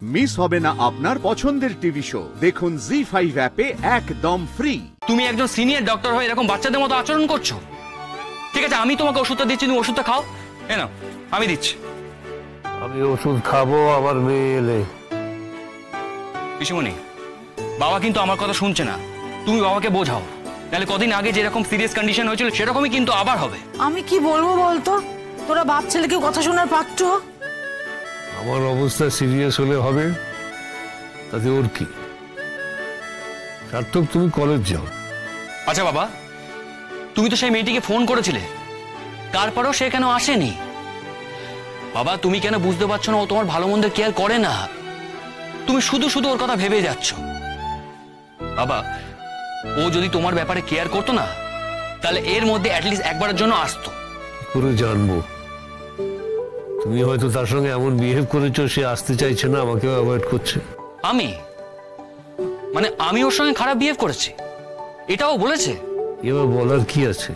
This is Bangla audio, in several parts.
মিস হবে না আপনার পছন্দের টিভি শো। দেখুন জি5 অ্যাপে একদম ফ্রি। তুমি একজন সিনিয়র ডক্টর হয়ে এরকম বাচ্চাদের মতো আচরণ করছো। ঠিক আছে, আমি তোমাকে ওষুধটা দিচ্ছি, তুমি ওষুধটা খাও। এ নাও, আমি দিচ্ছি। আমি ওষুধ খাবো, আমার মেয়ে এলে। পিসিমণি, বাবা কিন্তু আমার কথা শুনছে না। তুমি বাবাকে বোঝাও, নাহলে কদিন আগে যেরকম সিরিয়াস কন্ডিশন হয়েছিল সেরকমই কিন্তু আবার হবে। আমি কি বলবো বলতো, তোরা বাপ ছেলেকে কথা শোনার পাত্র। আমার অবস্থা সিরিয়াস হলে হবে, তাতে ওর কি? সার্থক, তুমি কলেজ যাও। আচ্ছা বাবা, তুমি তো সেই মেয়েটিকে ফোন করেছিলে, তারপরেও সে কেন আসেনি? বাবা, তুমি কেন বুঝতে পারছো না ও তোমার ভালো মন্দের কেয়ার করে না? তুমি শুধু শুধু ওর কথা ভেবে যাচ্ছ। বাবা, ও যদি তোমার ব্যাপারে কেয়ার করতো না, তাহলে এর মধ্যে অ্যাটলিস্ট একবারের জন্য আসতো। কি করে জানবো? তুমি হয়তো তার সঙ্গে এমন বিহেভ করেছো, সে আসতে চাইছে না, আমাকেও অ্যাভয়েড করছে। আমি ওর সঙ্গে খারাপ বিহেভ করেছি, এটাও বলেছে? এবার বলার কি আছে?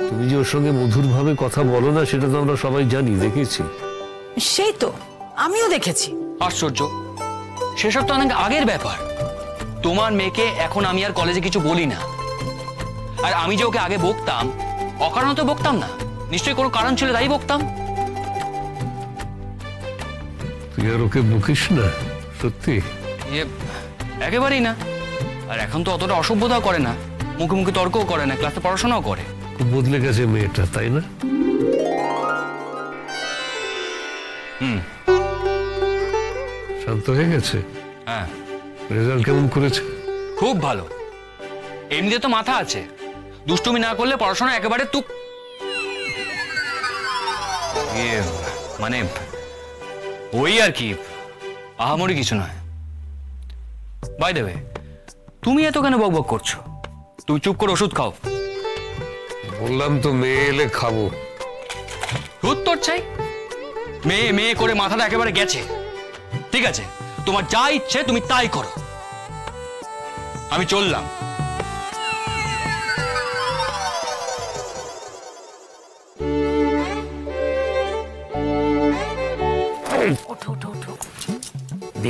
তুমি যে ওর সঙ্গে মধুর ভাবে কথা বলো না, সেটা তো আমরা সবাই জানি, দেখেছি। সেই তো আমিও দেখেছি। আশ্চর্য, সেসব তো অনেক আগের ব্যাপার। তোমার মেয়েকে এখন আমি আর কলেজে কিছু বলি না। আর আমি যে ওকে আগে বকতাম, অকারণে তো বকতাম না, নিশ্চয়ই কোনো কারণ ছিল, তাই বকতাম। তুই আর ওকে বকিস না? সত্যি? একেবারেই না। আর এখন তো অতটা অসভ্যতাও করে না, মুখে মুখে তর্কও করে না, ক্লাসে পড়াশোনাও করে। খুব বদলে গেছে মেয়েটা, তাই না? শান্ত হয়ে গেছে? হ্যাঁ। রেজাল্ট কেমন করেছে? খুব ভালো। এমনিতে তো মাথা আছে, দুষ্টুমি না করলে পড়াশোনা একেবারে তুক। ওই আর কি, আহামরি কিছু নয়। বাই দ্য ওয়ে, তুমি এত কেন বকবক করছো? তুমি চুপ করে ওষুধ খাও। বললাম তো, মেয়ে এলে খাবো। উত্তর চাই? মেয়ে মেয়ে করে মাথাটা একেবারে গেছে। ঠিক আছে, তোমার যা ইচ্ছে তুমি তাই করো, আমি চললাম।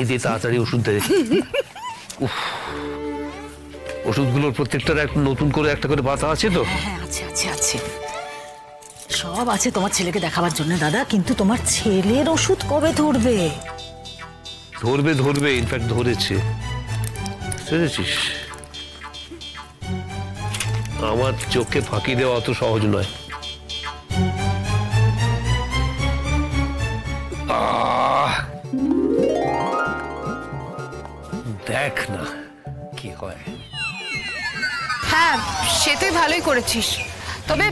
দে তাড়াতাড়ি ওষুধ দে। ওষুধগুলোর প্রত্যেকটার নতুন করে একটা করে পাতা আছে তো? হ্যাঁ, আছে আছে আছে, সব আছে তোমার ছেলেকে দেখাবার জন্য দাদা। কিন্তু তোমার ছেলের ওষুধ কবে ধরবে? ধরবে, ইনফ্যাক্ট ধরেছে। বুঝেছিস, আমার চোখে ফাঁকি দেওয়া অত সহজ নয়। দেখ না কি হয়। হ্যাঁ, সে তুই ভালোই করেছিস, তবে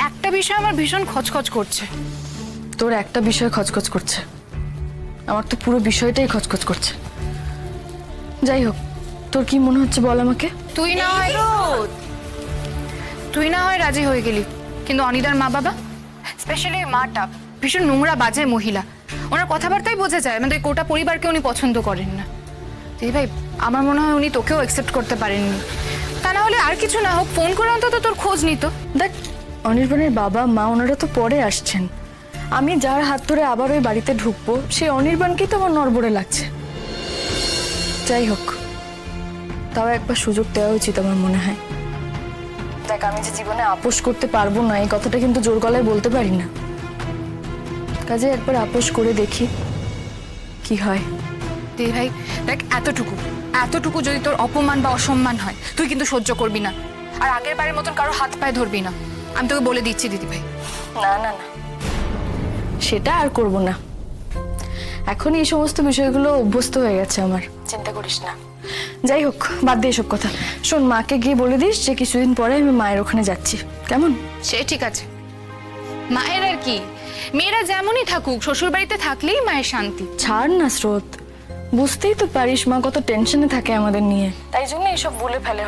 একটা বিষয় আমার ভীষণ খচখচ করছে। তোর একটা বিষয় খচখচ করছে, আমার তো পুরো বিষয়টাই খচখচ করছে। যাই হোক, তোর কি মনে হচ্ছে বল আমাকে। তুই না হয় রাজি হয়ে গেলি, কিন্তু অনিদার মা বাবা, স্পেশালি মাটা ভীষণ নোংরা বাজে মহিলা। ওনার কথাবার্তাই বোঝা যায় আমাদের গোটা পরিবারকে উনি পছন্দ করেন না। দিদি ভাই, আমার মনে হয় উনি তোকেও অ্যাকসেপ্ট করতে পারেননি। তা না হলে আর কিছু না হোক, ফোন করে অন্তত তোর খোঁজ নিত। দেখ, অনির্বাণের বাবা মা ওনারা তো পরে আসছেন। আমি যার হাত ধরে আবার ওই বাড়িতে ঢুকবো, সেই অনির্বাণকেই তো আমার নড়বড়ে লাগছে। যাই হোক, তাও একবার সুযোগ দেওয়া উচিত আমার মনে হয়। দেখ, আমি যে জীবনে আপোষ করতে পারবো না এই কথাটা কিন্তু জোর গলায় বলতে পারি না। কাজে একবার আপোষ করে দেখি কি হয়। দিদি ভাই দেখ, এতটুকু যদি তোর অপমান বা অসম্মান হয়, তুই কিন্তু সহ্য করবি না। আর আগের বারের মতন কারো হাত পায়ে ধরবি না, আমি তোকে বলে দিচ্ছি দিদি ভাই। না না না, সেটা আর করব না। এখন এই সমস্ত বিষয়গুলো অভ্যস্ত হয়ে গেছে আমার, চিন্তা করিস না। যাই হোক, বাদ দিয়ে এসব কথা। শোন, মাকে গিয়ে বলে দিস যে কিছুদিন পরে আমি মায়ের ওখানে যাচ্ছি, কেমন? সে ঠিক আছে। মায়ের আর কি, মেয়েরা যেমনই থাকুক, শ্বশুর বাড়িতে থাকলেই মায়ের শান্তি। ছাড় না স্রোত, বুঝতেই তো পারিস মা কত টেনশনে থাকে আমাদের নিয়ে, তাই জন্য এসব বলে ফেলে।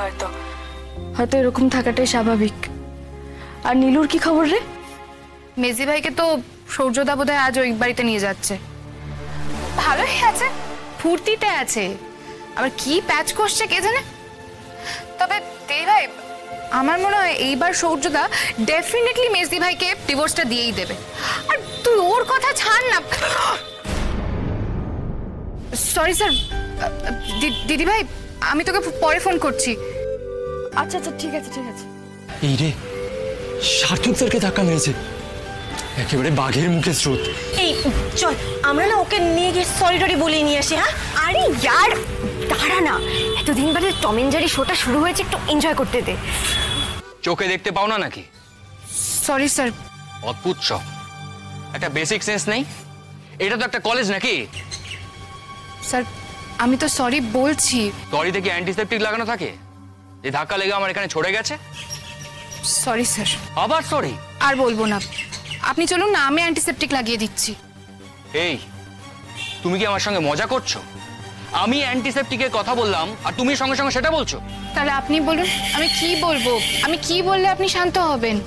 হয়তো এরকম থাকাটাই স্বাভাবিক। আর নীলুর কি খবর রে? মেজি ভাইকে তো সূর্যদা বোধহয় আজ ওই বাড়িতে নিয়ে যাচ্ছে। ভালোই আছে, ফুর্তিতে আছে, আবার কি প্যাচ করছে কে জানে। তবে দিদি ভাই, আমার মনে হয় এইবার সূর্যদা ডেফিনেটলি মেজদি ভাইকে ডিভোর্সটা দিয়েই দেবে। আর তুই ওর কথা ছাড় না। সরি স্যার, দিদি ভাই আমি তোকে পরে ফোন করছি। আচ্ছা আচ্ছা ঠিক আছে ঠিক আছে। এই রে, সার্থক স্যারকে ধাক্কা মেরেছে, একেবারে বাঘের মুখে স্রোত। এই চল আমরা না ওকে নিয়ে গিয়ে সরি টরি বলে নিয়ে আসি। হ্যাঁ আরে ইয়ার দাঁড়া না, এতদিন বাদে টম এন্ড জেরি শোটা শুরু হয়েছে, একটু এনজয় করতে দে। চোখে দেখতে পাও না নাকি? Sorry sir. অদ্ভুত সব, একটা বেসিক সেন্স নেই। এটা তো একটা কলেজ নাকি? স্যার আমি তো সরি বলছি। সরিতে কি অ্যান্টিসেপ্টিক লাগানো থাকে? যে ধাক্কা লেগে আমার এখানে ছড়ে গেছে। Sorry sir. আবার সরি? আর বলবো না, আপনি চলুন না, আমি অ্যান্টিসেপ্টিক লাগিয়ে দিচ্ছি। এই তুমি কি আমার সঙ্গে মজা করছো? আমি অ্যান্টিসেপ্টিকের কথা বললাম আর তুমি সঙ্গে সঙ্গে সেটা বলছো। তাহলে আপনি বলুন আমি কি বলবো, আমি কি বললে আপনি শান্ত হবেন?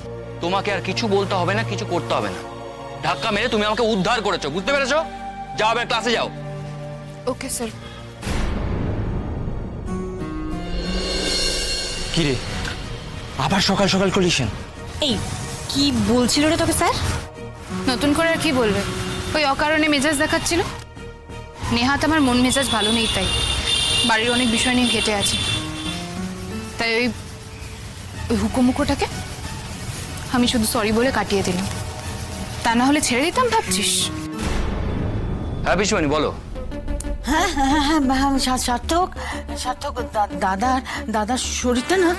তোমাকে আর কিছু বলতে হবে না, কিছু করতে হবে না। ধাক্কা মেরে তুমি আমাকে উদ্ধার করেছো, বুঝতে পেরেছো? যাও এবার ক্লাসে যাও। Okay sir. কি রে, আবার সকাল সকাল কলিশন? এই কি বলছিল রে তোকে স্যার? নতুন করে আর কি বলবে, ওই অকারণে মেজাজ দেখাচ্ছিল। নেহাত আমার মন মেজাজ ভালো নেই, তাই বাড়ির অনেক বিষয় নিয়ে ঘেটে আছে, তাই ওই হুকুমুকোটাকে আমি শুধু সরি বলে কাটিয়ে দিলাম। তা না হলে ছেড়ে দিতাম ভাবছিস? হ্যাঁ বিশ্বনী বলো। হ্যাঁ হ্যাঁ হ্যাঁ হ্যাঁ, সার্থক সার্থক দাদার শরীরটা না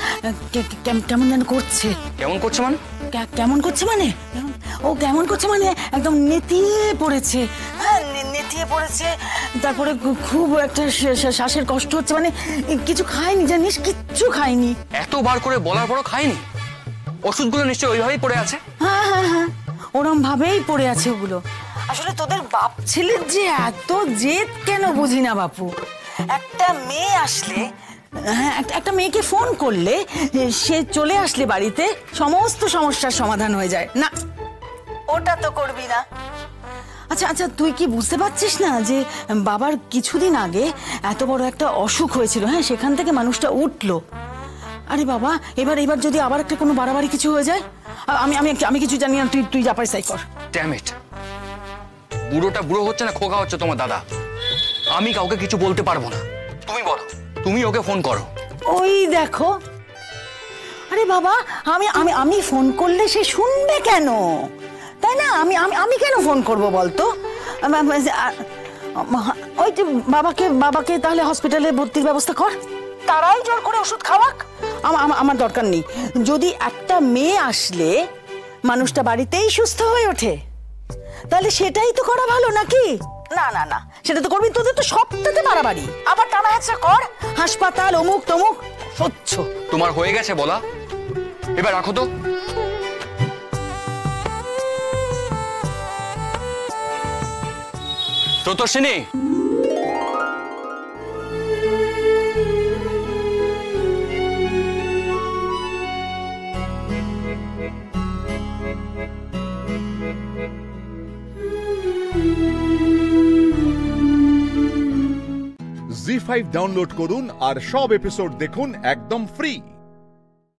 কেমন যেন করছে। কেমন করছে মানে? কেমন করছে মানে ও কেমন করছে মানে একদম নেতিয়ে পড়েছে। হ্যাঁ নেতিয়ে পড়েছে, তারপরে খুব একটা শ্বাসের কষ্ট হচ্ছে, মানে কিছু খায়নি জানিস, কিচ্ছু খায়নি। এতবার করে বলার পরও খায়নি? ওষুধগুলো নিশ্চয়ই ওইভাবেই পড়ে আছে। হ্যাঁ হ্যাঁ হ্যাঁ ওরম ভাবেই পড়ে আছে ওগুলো। আসলে তোদের বাপ ছেলের যে এত জেদ কেন বুঝি না বাপু। একটা মেয়ে আসলে, হ্যাঁ একটা মেয়েকে ফোন করলে সে চলে আসলে বাড়িতে সমস্ত সমস্যার সমাধান হয়ে যায় না, ওটা তো করবি না। আচ্ছা আচ্ছা তুই কি বুঝতে পারছিস না যে বাবার কিছুদিন আগে এত বড় একটা অসুখ হয়েছিল, হ্যাঁ সেখান থেকে মানুষটা উঠলো। আরে বাবা এবার যদি আবার একটা কোনো বাড়াবাড়ি কিছু হয়ে যায়, আমি কিছু জানি না, তুই যা পারিস তাই কর। ড্যাম ইট, বুড়োটা বুড়ো হচ্ছে না খোকা হচ্ছে তোমার দাদা। আমি কাউকে কিছু বলতে পারবো না, তুমি বলো, তুমি ওকে ফোন করো। ওই দেখো, আরে বাবা আমি ফোন করলে সে শুনবে কেন, তাই না? আমি কেন ফোন করব বলতো? ওই যে বাবাকে তাহলে হসপিটালে ভর্তির ব্যবস্থা কর, তারাই জোর করে ওষুধ খাওয়াক, আমার দরকার নেই। যদি একটা মেয়ে আসলে মানুষটা বাড়িতেই সুস্থ হয়ে ওঠে, তাহলে সেটাই তো করা ভালো নাকি? না না না সেটা তো করবি, তোদের তো সবটাতে বাড়াবাড়ি, আবার টানা হেঁচড়া কর, হাসপাতাল অমুক তমুক, সচ্ছ। তোমার হয়ে গেছে বলা, এবার রাখো তো। প্রতর্ষিনী, জি5 ডাউনলোড করুন আর সব এপিসোড দেখুন একদম ফ্রি।